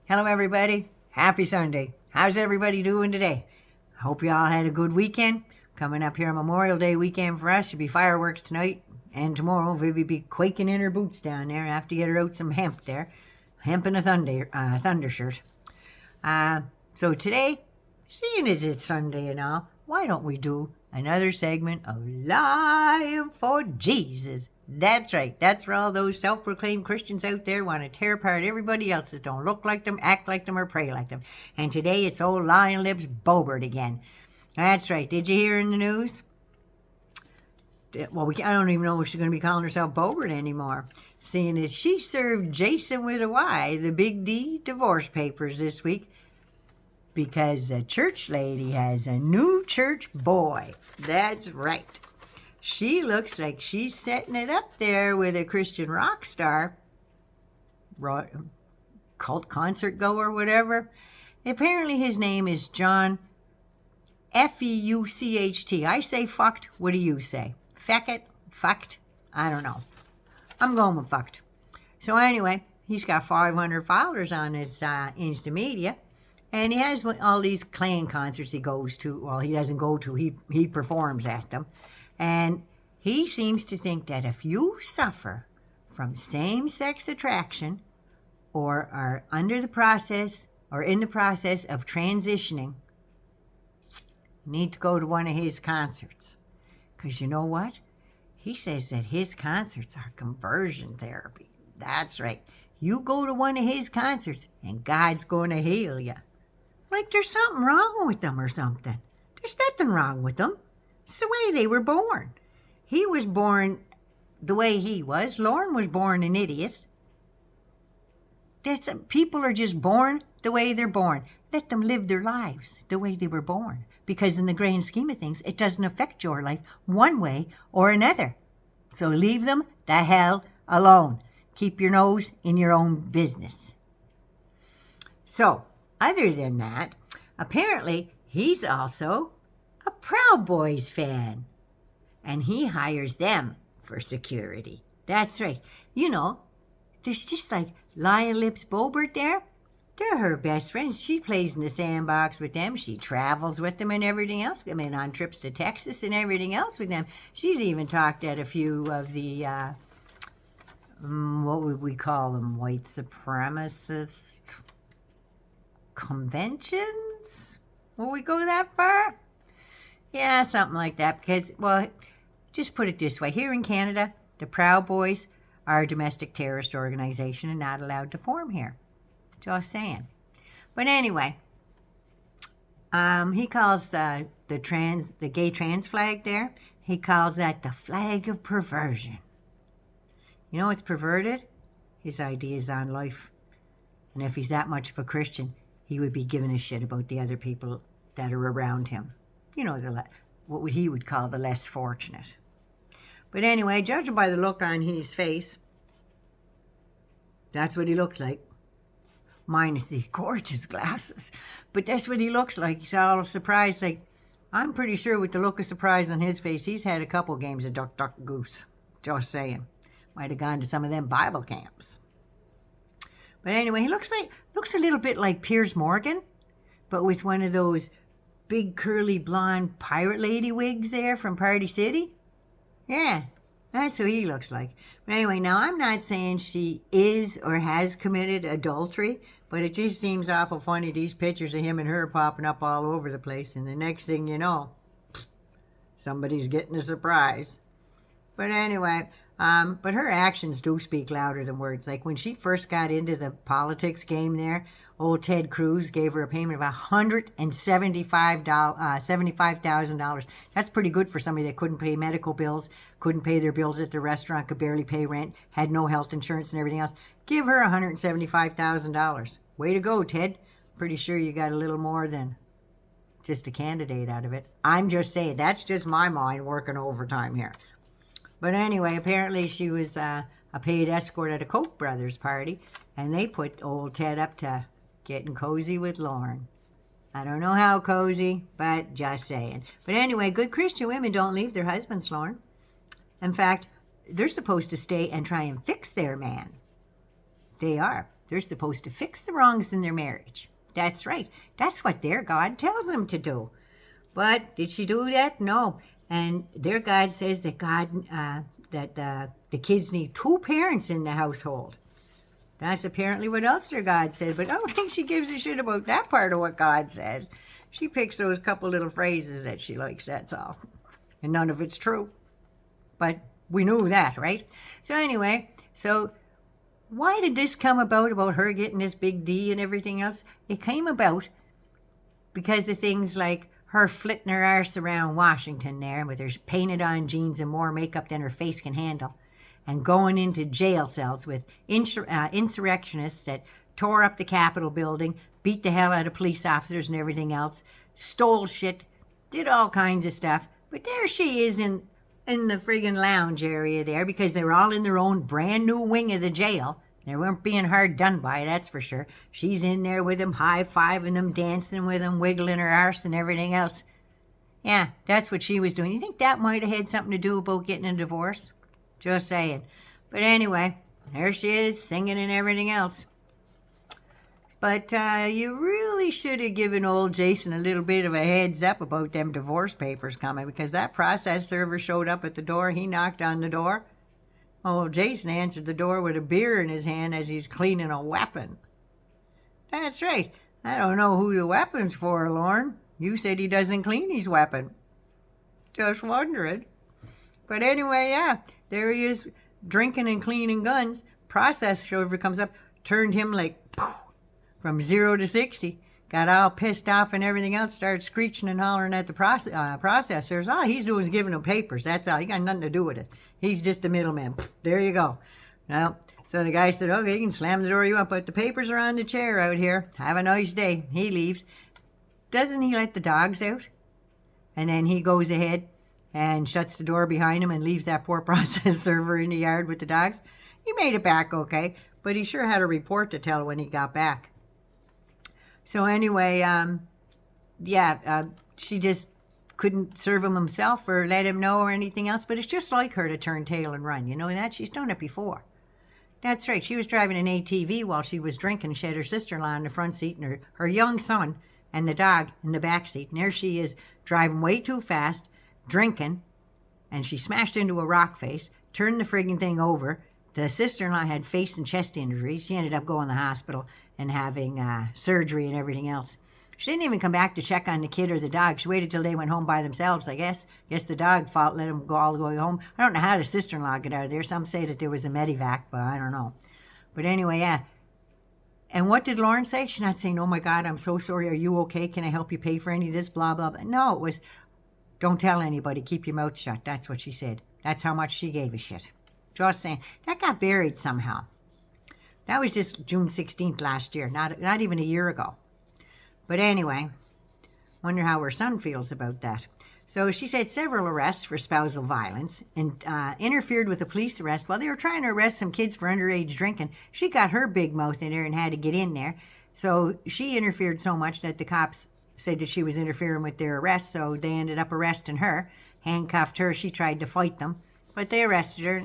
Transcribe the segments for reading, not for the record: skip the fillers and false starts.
Hello, everybody. Happy Sunday. How's everybody doing today? I hope you all had a good weekend. Coming up here, Memorial Day weekend for us. Should be fireworks tonight and tomorrow. Vivi be quaking in her boots down there. I have to get her out some hemp there. Hemp and a thunder shirt. So today, seeing as it's Sunday and all, why don't we do another segment of Lying for Jesus? That's right. That's for all those self-proclaimed Christians out there want to tear apart everybody else that don't look like them, act like them, or pray like them. And today it's old Lion Lips BOEBERT again. That's right. Did you hear in the news? Well, I don't even know if she's going to be calling herself BOEBERT anymore. Seeing as she served Jayson with a Y, the Big D, divorce papers this week because the church lady has a new church boy. That's right. She looks like she's setting it up there with a Christian rock star, cult concert goer, whatever. Apparently his name is John F-E-U-C-H-T. I say fucked. What do you say? Feck it? Fucked? I don't know. I'm going with fucked. So anyway, he's got 500 followers on his Insta media. And he has all these clan concerts he goes to. Well, he doesn't go to. He performs at them. And he seems to think that if you suffer from same-sex attraction or are under the process or in the process of transitioning, you need to go to one of his concerts. Because you know what? He says that his concerts are conversion therapy. That's right. You go to one of his concerts and God's going to heal you. Like there's something wrong with them or something. There's nothing wrong with them. It's the way they were born. He was born the way he was. Lauren was born an idiot. People are just born the way they're born. Let them live their lives the way they were born. Because in the grand scheme of things, it doesn't affect your life one way or another. So leave them the hell alone. Keep your nose in your own business. So, other than that, apparently he's also a Proud Boys fan. And he hires them for security. That's right. You know, there's just like Lion Lips BOEBERT there. They're her best friends. She plays in the sandbox with them. She travels with them and everything else. I mean, on trips to Texas and everything else with them. She's even talked at a few of the, what would we call them? White supremacist conventions? Will we go that far? Yeah, something like that. Because, well, just put it this way. Here in Canada, the Proud Boys are a domestic terrorist organization and not allowed to form here. Just saying. But anyway, he calls the gay trans flag there, he calls that the flag of perversion. You know what's perverted? His ideas on life. And if he's that much of a Christian, he would be giving a shit about the other people that are around him. You know, what he would call the less fortunate. But anyway, judging by the look on his face, that's what he looks like. Minus these gorgeous glasses. But that's what he looks like. He's all surprised. Like, I'm pretty sure with the look of surprise on his face, he's had a couple games of Duck, Duck, Goose. Just saying. Might have gone to some of them Bible camps. But anyway, he looks a little bit like Piers Morgan, but with one of those big curly blonde pirate lady wigs there from Party City. Yeah, that's who he looks like. But anyway, now I'm not saying she is or has committed adultery, but it just seems awful funny, these pictures of him and her popping up all over the place, and the next thing you know, somebody's getting a surprise. But anyway, but her actions do speak louder than words. Like when she first got into the politics game there, old Ted Cruz gave her a payment of $175,000. That's pretty good for somebody that couldn't pay medical bills, couldn't pay their bills at the restaurant, could barely pay rent, had no health insurance and everything else. Give her $175,000. Way to go, Ted. Pretty sure you got a little more than just a candidate out of it. I'm just saying, that's just my mind working overtime here. But anyway, apparently she was a paid escort at a Koch brothers party, and they put old Ted up to getting cozy with Lauren. I don't know how cozy, but just saying. But anyway, good Christian women don't leave their husbands, Lauren. In fact, they're supposed to stay and try and fix their man. They are. They're supposed to fix the wrongs in their marriage. That's right. That's what their God tells them to do. But did she do that? No. And their God says that the kids need 2 parents in the household. That's apparently what else their God said, but I don't think she gives a shit about that part of what God says. She picks those couple little phrases that she likes, that's all. And none of it's true. But we knew that, right? So anyway, why did this come about her getting this big D and everything else? It came about because of things like her flitting her arse around Washington there with her painted on jeans and more makeup than her face can handle, and going into jail cells with insurrectionists that tore up the Capitol building, beat the hell out of police officers and everything else, stole shit, did all kinds of stuff. But there she is in the friggin' lounge area there, because they were all in their own brand new wing of the jail. They weren't being hard done by, that's for sure. She's in there with them, high-fiving them, dancing with them, wiggling her arse and everything else. Yeah, that's what she was doing. You think that might have had something to do about getting a divorce? Just saying. But anyway, there she is, singing and everything else. But you really should have given old Jayson a little bit of a heads up about them divorce papers coming, because that process server showed up at the door. He knocked on the door. Old Jayson answered the door with a beer in his hand as he's cleaning a weapon. That's right. I don't know who the weapon's for, Lorne. You said he doesn't clean his weapon. Just wondering. But anyway, yeah, there he is, drinking and cleaning guns. Process server comes up, turned him like poof, from 0 to 60. Got all pissed off and everything else, started screeching and hollering at the processors. All he's doing is giving them papers. That's all. He got nothing to do with it. He's just a middleman. There you go. Well, so the guy said, okay, you can slam the door you want, but the papers are on the chair out here. Have a nice day. He leaves. Doesn't he let the dogs out? And then he goes ahead and shuts the door behind him and leaves that poor process server in the yard with the dogs. He made it back okay, but he sure had a report to tell when he got back. So anyway, she just couldn't serve him himself or let him know or anything else, but it's just like her to turn tail and run. You know that? She's done it before. That's right. She was driving an ATV while she was drinking. She had her sister-in-law in the front seat and her young son and the dog in the back seat. And there she is, driving way too fast, drinking, and she smashed into a rock face, turned the friggin' thing over. The sister-in-law had face and chest injuries. She ended up going to the hospital and having surgery and everything else. She didn't even come back to check on the kid or the dog. She waited till they went home by themselves, I guess. Guess the dog let them go all the way home. I don't know how the sister-in-law got out of there. Some say that there was a medevac, but I don't know. But anyway, yeah. And what did Lauren say? She's not saying, oh my God, I'm so sorry. Are you okay? Can I help you pay for any of this? Blah, blah, blah. No, it was, don't tell anybody. Keep your mouth shut. That's what she said. That's how much she gave a shit. Just saying. That got buried somehow. That was just June 16th last year, not even a year ago. But anyway, wonder how her son feels about that. So she said several arrests for spousal violence and interfered with a police arrest while they were trying to arrest some kids for underage drinking. She got her big mouth in there and had to get in there. So she interfered so much that the cops said that she was interfering with their arrest, so they ended up arresting her, handcuffed her. She tried to fight them, but they arrested her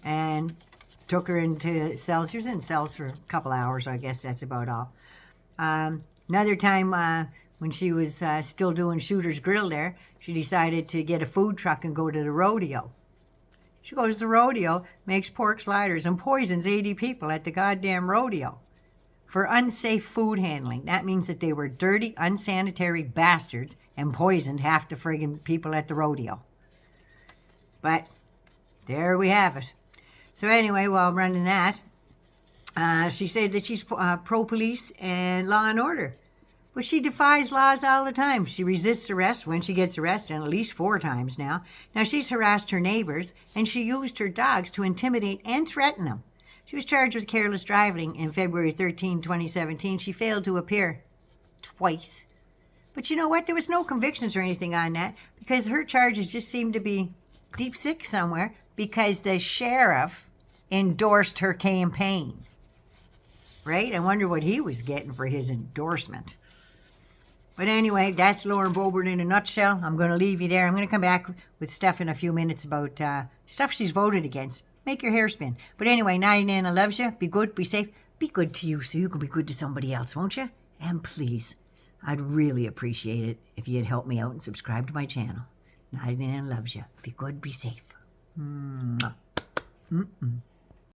and took her into cells. She was in cells for a couple hours, I guess that's about all. Another time when she was still doing Shooter's Grill there, she decided to get a food truck and go to the rodeo. She goes to the rodeo, makes pork sliders, and poisons 80 people at the goddamn rodeo for unsafe food handling. That means that they were dirty, unsanitary bastards and poisoned half the friggin' people at the rodeo. But there we have it. So anyway, while running that, she said that she's pro-police and law and order. But she defies laws all the time. She resists arrest when she gets arrested, at least 4 times now. Now, she's harassed her neighbors, and she used her dogs to intimidate and threaten them. She was charged with careless driving in February 13, 2017. She failed to appear twice. But you know what? There was no convictions or anything on that because her charges just seemed to be deep sick somewhere because the sheriff endorsed her campaign. Right? I wonder what he was getting for his endorsement. But anyway, that's Lauren BOEBERT in a nutshell. I'm going to leave you there. I'm going to come back with stuff in a few minutes about stuff she's voted against. Make your hair spin. But anyway, Nana loves you. Be good, be safe. be good to you so you can be good to somebody else, won't you? And please, I'd really appreciate it if you'd help me out and subscribe to my channel. Nighty Nan loves you. Be good, be safe. Mwah.